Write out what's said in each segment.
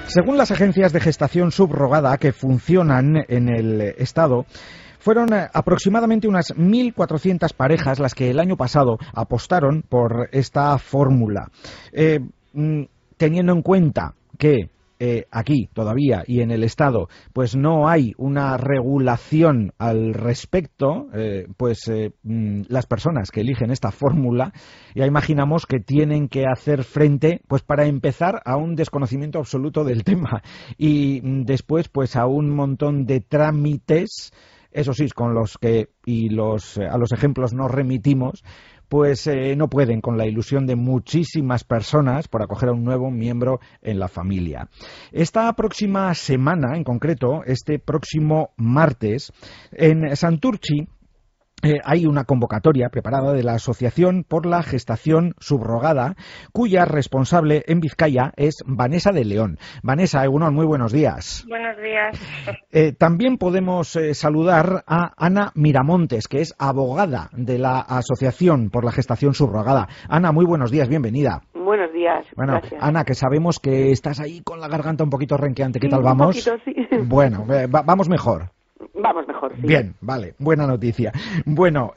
Según las agencias de gestación subrogada que funcionan en el Estado, fueron aproximadamente unas 1.400 parejas las que el año pasado apostaron por esta fórmula. Teniendo en cuenta que aquí todavía y en el Estado pues no hay una regulación al respecto, las personas que eligen esta fórmula ya imaginamos que tienen que hacer frente, pues para empezar, a un desconocimiento absoluto del tema y después pues a un montón de trámites, eso sí, con los que a los ejemplos nos remitimos, pues no pueden con la ilusión de muchísimas personas por acoger a un nuevo miembro en la familia. Esta próxima semana, en concreto, este próximo martes, en Santurtzi, hay una convocatoria preparada de la Asociación por la Gestación Subrogada, cuya responsable en Vizcaya es Vanessa de León. Vanessa, Egunon, muy buenos días. Buenos días. También podemos saludar a Ana Miramontes, que es abogada de la Asociación por la Gestación Subrogada. Ana, muy buenos días, bienvenida. Buenos días, bueno, gracias. Ana, que sabemos que estás ahí con la garganta un poquito renqueante. ¿Qué Sí, tal vamos? Un poquito, sí. Bueno, vamos mejor. Vamos mejor, sí. Bien, vale, buena noticia. Bueno,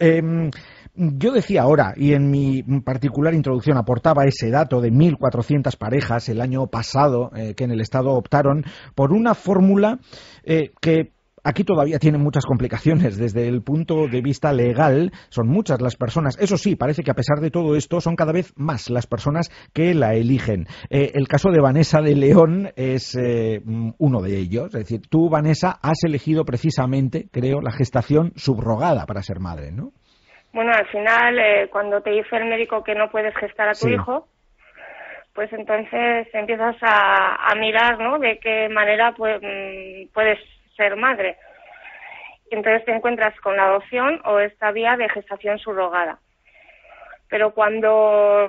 yo decía ahora, y en mi particular introducción aportaba ese dato de 1.400 parejas el año pasado que en el Estado optaron por una fórmula que aquí todavía tiene muchas complicaciones desde el punto de vista legal. Son muchas las personas. Eso sí, parece que a pesar de todo esto son cada vez más las personas que la eligen. El caso de Vanessa de León es uno de ellos. Es decir, tú, Vanessa, has elegido precisamente, creo, la gestación subrogada para ser madre, ¿no? Bueno, al final, cuando te dice el médico que no puedes gestar a tu hijo, pues entonces empiezas a mirar, ¿no?, de qué manera puedes ser madre. Entonces te encuentras con la adopción o esta vía de gestación subrogada. Pero cuando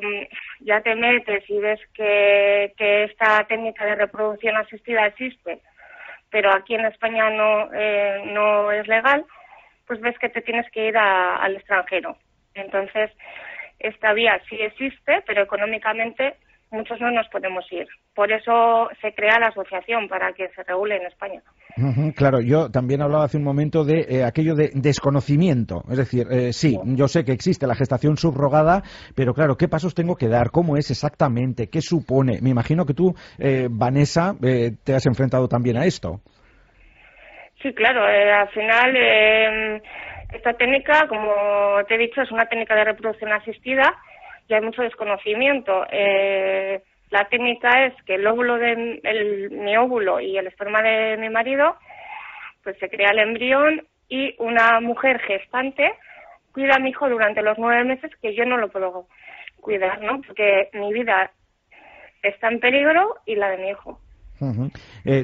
ya te metes y ves que esta técnica de reproducción asistida existe, pero aquí en España no es legal, pues ves que te tienes que ir al extranjero. Entonces, esta vía sí existe, pero económicamente muchos no nos podemos ir. Por eso se crea la asociación, para que se regule en España. Claro, yo también hablaba hace un momento de aquello de desconocimiento. Es decir, sí, yo sé que existe la gestación subrogada, pero claro, ¿qué pasos tengo que dar? ¿Cómo es exactamente? ¿Qué supone? Me imagino que tú, Vanessa, te has enfrentado también a esto. Sí, claro. Al final, esta técnica, como te he dicho, es una técnica de reproducción asistida y hay mucho desconocimiento. La técnica es que el óvulo mi óvulo y el esperma de mi marido, pues se crea el embrión y una mujer gestante cuida a mi hijo durante los 9 meses que yo no lo puedo cuidar, ¿no? Porque mi vida está en peligro y la de mi hijo.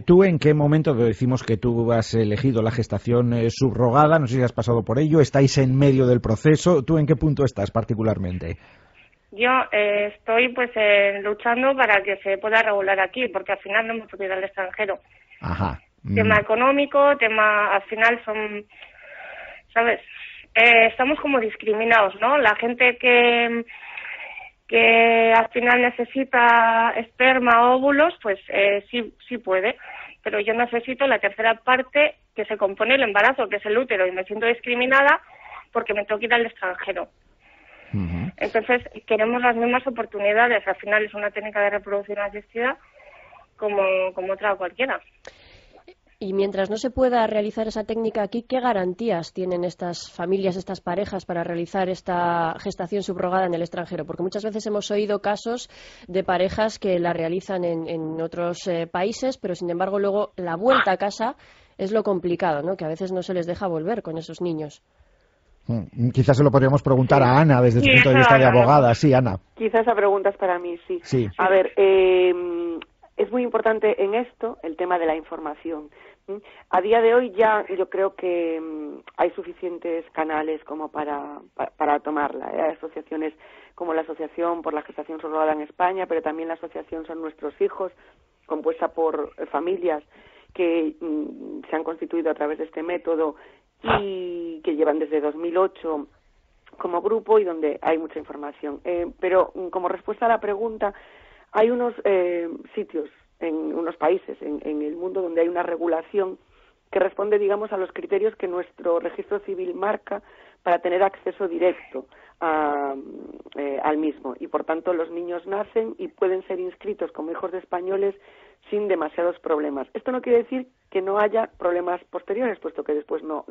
¿Tú en qué momento decimos que tú has elegido la gestación subrogada? No sé si has pasado por ello, estáis en medio del proceso. ¿Tú en qué punto estás particularmente? Yo estoy pues luchando para que se pueda regular aquí, porque al final no me puedo ir al extranjero. Ajá. Tema económico, al final son, ¿sabes? Estamos como discriminados, ¿no? La gente que al final necesita esperma, óvulos, pues sí puede, pero yo necesito la tercera parte que se compone el embarazo, que es el útero, y me siento discriminada porque me tengo que ir al extranjero. Entonces, queremos las mismas oportunidades. Al final es una técnica de reproducción asistida como otra cualquiera. Y mientras no se pueda realizar esa técnica aquí, ¿qué garantías tienen estas familias, estas parejas, para realizar esta gestación subrogada en el extranjero? Porque muchas veces hemos oído casos de parejas que la realizan en otros países, pero sin embargo luego la vuelta a casa es lo complicado, ¿no? Que a veces no se les deja volver con esos niños. Quizás se lo podríamos preguntar a Ana desde su punto de vista de abogada. Sí, Ana. Quizás esa pregunta es para mí, sí. A ver, es muy importante en esto el tema de la información. A día de hoy ya yo creo que hay suficientes canales como para tomarla. Hay asociaciones como la Asociación por la Gestación Subrogada en España, pero también la asociación Son Nuestros Hijos, compuesta por familias que se han constituido a través de este método y que llevan desde 2008 como grupo y donde hay mucha información. Pero como respuesta a la pregunta, hay unos sitios en unos países en el mundo donde hay una regulación que responde, digamos, a los criterios que nuestro registro civil marca para tener acceso directo al mismo. Y, por tanto, los niños nacen y pueden ser inscritos como hijos de españoles sin demasiados problemas. Esto no quiere decir que no haya problemas posteriores, puesto que después no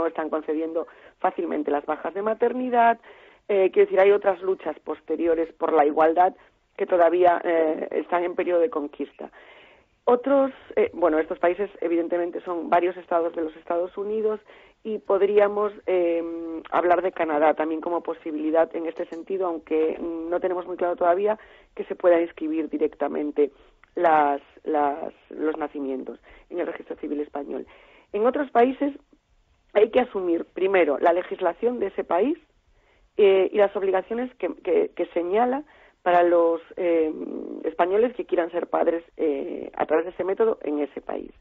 están concediendo fácilmente las bajas de maternidad. Quiero decir, hay otras luchas posteriores por la igualdad que todavía están en periodo de conquista. Otros, estos países evidentemente son varios estados de los Estados Unidos y podríamos hablar de Canadá también como posibilidad en este sentido, aunque no tenemos muy claro todavía que se pueda inscribir directamente los nacimientos en el registro civil español. En otros países hay que asumir primero la legislación de ese país y las obligaciones que señala para los españoles que quieran ser padres a través de ese método en ese país.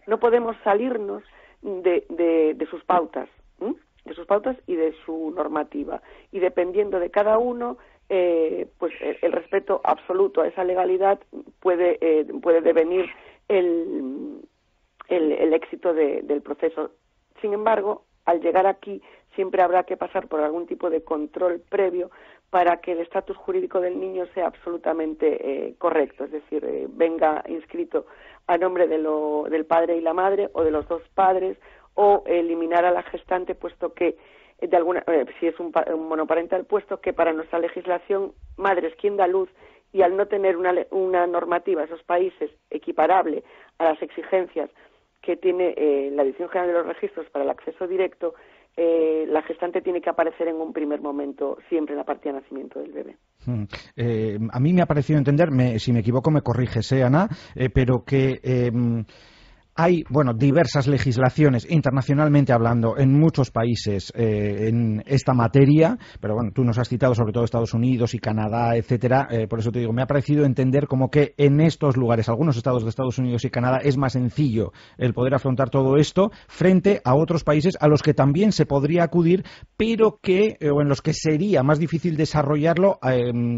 No podemos salirnos de sus pautas, de sus pautas y de su normativa. Y dependiendo de cada uno, pues el respeto absoluto a esa legalidad puede devenir el éxito del proceso. Sin embargo, al llegar aquí siempre habrá que pasar por algún tipo de control previo para que el estatus jurídico del niño sea absolutamente correcto, es decir, venga inscrito a nombre del padre y la madre o de los dos padres, o eliminar a la gestante, puesto que si es un monoparental, puesto que para nuestra legislación madre es quien da luz, y al no tener una normativa esos países equiparable a las exigencias que tiene la Dirección General de los Registros para el acceso directo, la gestante tiene que aparecer en un primer momento siempre en la partida de nacimiento del bebé. A mí me ha parecido entender, si me equivoco me corriges, Ana, pero que hay, diversas legislaciones, internacionalmente hablando, en muchos países en esta materia, pero tú nos has citado sobre todo Estados Unidos y Canadá, etcétera, por eso te digo, me ha parecido entender como que en estos lugares, algunos estados de Estados Unidos y Canadá, es más sencillo el poder afrontar todo esto frente a otros países a los que también se podría acudir, pero en los que sería más difícil desarrollarlo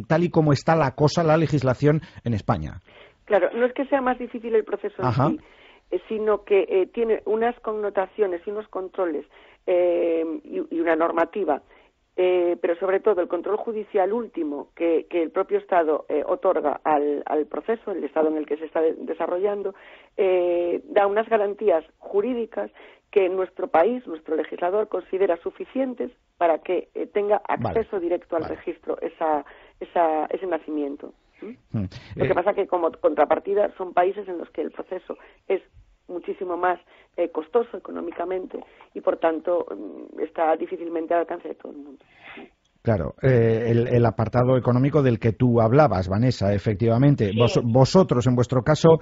tal y como está la cosa, la legislación en España. Claro, no es que sea más difícil el proceso en sí, sino que tiene unas connotaciones y unos controles y una normativa, pero sobre todo el control judicial último que el propio Estado otorga al proceso, el Estado en el que se está desarrollando, da unas garantías jurídicas que nuestro país, nuestro legislador, considera suficientes para que tenga acceso directo al registro, ese nacimiento. Lo que pasa que como contrapartida son países en los que el proceso es muchísimo más costoso económicamente y por tanto está difícilmente al alcance de todo el mundo. Claro, el apartado económico del que tú hablabas, Vanessa, efectivamente. Sí. Vosotros, en vuestro caso,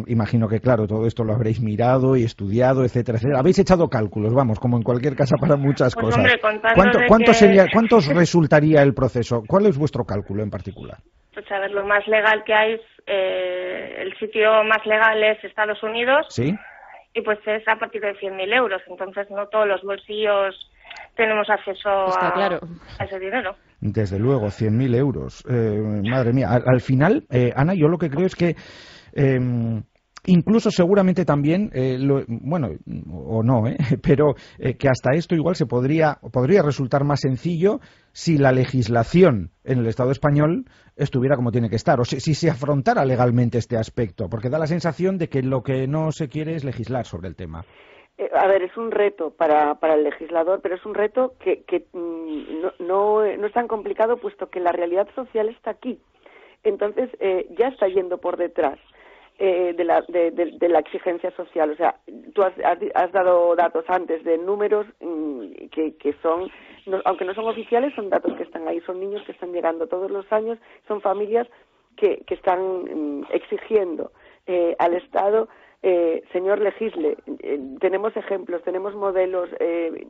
imagino que, claro, todo esto lo habréis mirado y estudiado, etcétera, etcétera. Habéis echado cálculos, como en cualquier casa para muchas cosas. Hombre, ¿Cuánto os resultaría el proceso? ¿Cuál es vuestro cálculo en particular? Pues a ver, lo más legal que hay, el sitio más legal es Estados Unidos. Sí. Y pues es a partir de 100.000 euros. Entonces no todos los bolsillos tenemos acceso a ese dinero. Desde luego, 100.000 euros. Madre mía, al final, Ana, yo lo que creo es que incluso seguramente también, o no, pero que hasta esto igual podría resultar más sencillo si la legislación en el Estado español estuviera como tiene que estar, o si se afrontara legalmente este aspecto, porque da la sensación de que lo que no se quiere es legislar sobre el tema. A ver, es un reto para el legislador, pero es un reto que no es tan complicado, puesto que la realidad social está aquí. Entonces, ya está yendo por detrás de la exigencia social. O sea, tú has dado datos antes de números que son, aunque no son oficiales, son datos que están ahí, son niños que están llegando todos los años, son familias que están exigiendo al Estado, señor legisle, tenemos ejemplos, tenemos modelos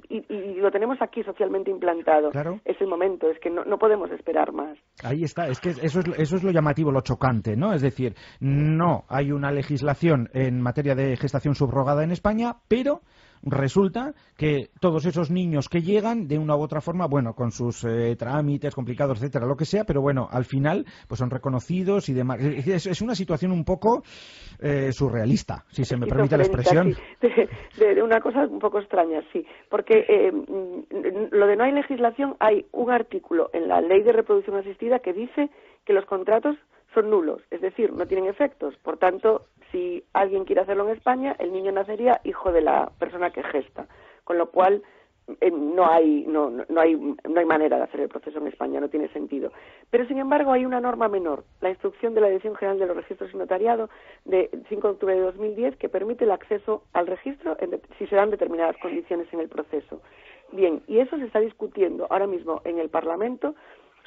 y lo tenemos aquí socialmente implantado. Claro. Es el momento, es que no podemos esperar más. Ahí está, es que eso es lo llamativo, lo chocante, ¿no? Es decir, no hay una legislación en materia de gestación subrogada en España, pero resulta que todos esos niños que llegan, de una u otra forma, bueno, con sus trámites complicados, etcétera, lo que sea, pero bueno, al final pues son reconocidos y demás. Es una situación un poco surrealista, si se me permite la expresión. Sí, de una cosa un poco extraña, sí, porque lo de no hay legislación, hay un artículo en la Ley de Reproducción Asistida que dice que los contratos son nulos, es decir, no tienen efectos. Por tanto, si alguien quiere hacerlo en España, el niño nacería hijo de la persona que gesta, con lo cual no hay manera de hacer el proceso en España, no tiene sentido. Pero, sin embargo, hay una norma menor, la instrucción de la Dirección General de los Registros y Notariado de 5 de octubre de 2010, que permite el acceso al registro si se dan determinadas condiciones en el proceso. Bien, y eso se está discutiendo ahora mismo en el Parlamento,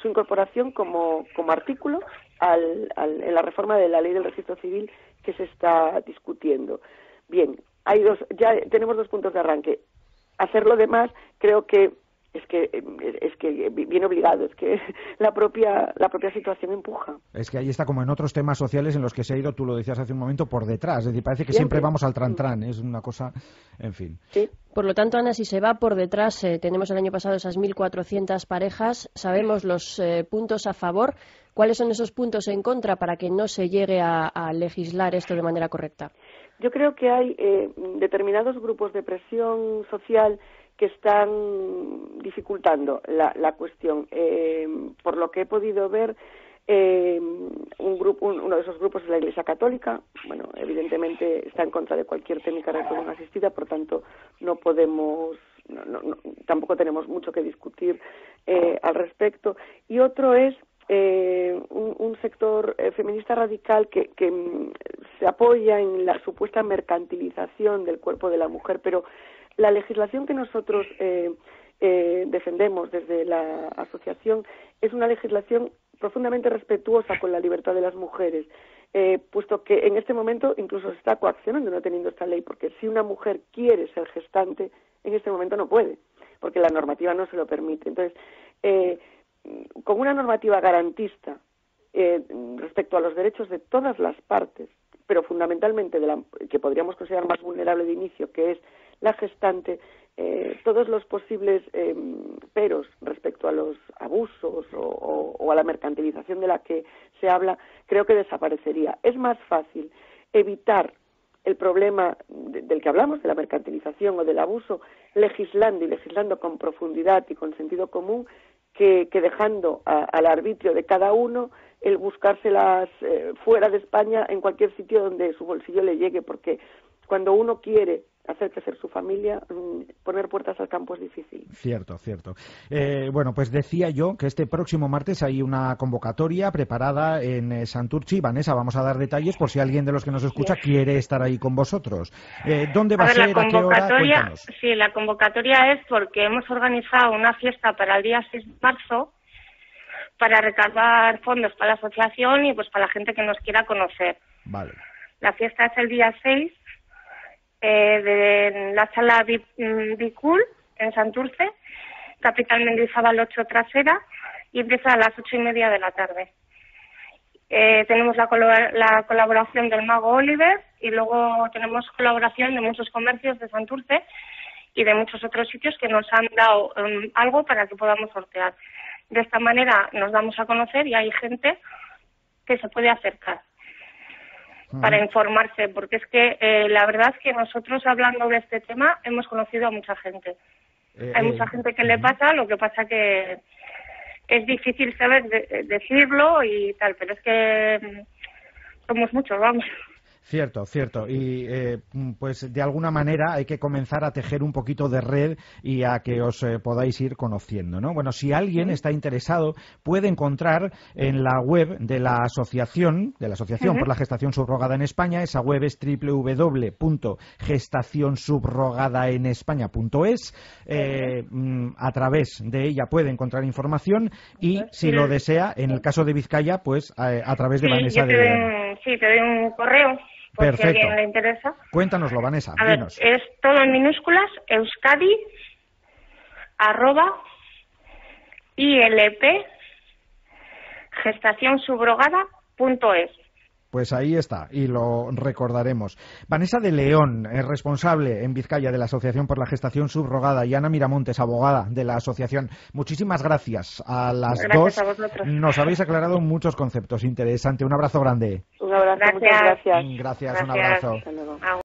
su incorporación como artículo en la reforma de la Ley del Registro Civil que se está discutiendo. Bien, ya tenemos 2 puntos de arranque. Hacerlo demás creo que es que viene obligado, es que la propia situación empuja. Es que ahí está, como en otros temas sociales en los que se ha ido, tú lo decías hace un momento, por detrás. Es decir, parece que siempre vamos al tran-tran, es una cosa, en fin. Sí. Por lo tanto, Ana, si se va por detrás, tenemos el año pasado esas 1.400 parejas, sabemos los puntos a favor. ¿Cuáles son esos puntos en contra para que no se llegue a legislar esto de manera correcta? Yo creo que hay determinados grupos de presión social que están dificultando la cuestión. Por lo que he podido ver, uno de esos grupos es la Iglesia Católica. Bueno, evidentemente está en contra de cualquier técnica de reproducción asistida, por tanto tampoco tenemos mucho que discutir al respecto. Y otro es un sector feminista radical que se apoya en la supuesta mercantilización del cuerpo de la mujer, pero la legislación que nosotros defendemos desde la asociación es una legislación profundamente respetuosa con la libertad de las mujeres, puesto que en este momento incluso se está coaccionando no teniendo esta ley, porque si una mujer quiere ser gestante, en este momento no puede, porque la normativa no se lo permite. Entonces, con una normativa garantista respecto a los derechos de todas las partes, pero fundamentalmente que podríamos considerar más vulnerable de inicio, que es la gestante, todos los posibles peros respecto a los abusos o a la mercantilización de la que se habla, creo que desaparecería. Es más fácil evitar el problema del que hablamos, de la mercantilización o del abuso, legislando con profundidad y con sentido común, que dejando al arbitrio de cada uno el buscárselas fuera de España, en cualquier sitio donde su bolsillo le llegue, porque cuando uno quiere hacer crecer su familia, poner puertas al campo es difícil. Cierto. Bueno, pues decía yo que este próximo martes hay una convocatoria preparada en Santurchi. Vanessa, vamos a dar detalles por si alguien de los que nos escucha quiere estar ahí con vosotros. ¿Dónde va a ser? ¿A qué hora? Cuéntanos. Sí, la convocatoria es porque hemos organizado una fiesta para el día 6 de marzo para recaudar fondos para la asociación y pues para la gente que nos quiera conocer. Vale. La fiesta es el día 6 de la sala Bicul en Santurce, Capital Mendizábal 8 Trasera, y empieza a las 8:30 de la tarde. Tenemos la colaboración del Mago Oliver y luego tenemos colaboración de muchos comercios de Santurce y de muchos otros sitios que nos han dado algo para que podamos sortear. De esta manera nos damos a conocer y hay gente que se puede acercar para informarse, porque es que la verdad es que nosotros, hablando de este tema, hemos conocido a mucha gente. Hay mucha gente que le pasa, lo que pasa que es difícil saber decirlo y tal, pero es que somos muchos, vamos. Cierto. Y pues de alguna manera hay que comenzar a tejer un poquito de red y a que os podáis ir conociendo, ¿no? Bueno, si alguien está interesado, puede encontrar en la web de la asociación por la gestación subrogada en España. Esa web es www.gestacionsubrogaдаenespaña.es. A través de ella puede encontrar información y, si lo desea, en el caso de Vizcaya, pues a través de Vanessa te doy un correo. Por Perfecto. Si a alguien le interesa. Cuéntanoslo, Vanessa. A ver, es todo en minúsculas, euskadi@ilp gestacionsubrogada.es. Pues ahí está, y lo recordaremos. Vanessa de León, responsable en Vizcaya de la Asociación por la Gestación Subrogada, y Ana Miramontes, abogada de la asociación. Muchísimas gracias a las dos. A vosotros. Nos habéis aclarado muchos conceptos interesantes. Un abrazo grande. Un abrazo, muchas gracias. Gracias, un abrazo. Hasta luego.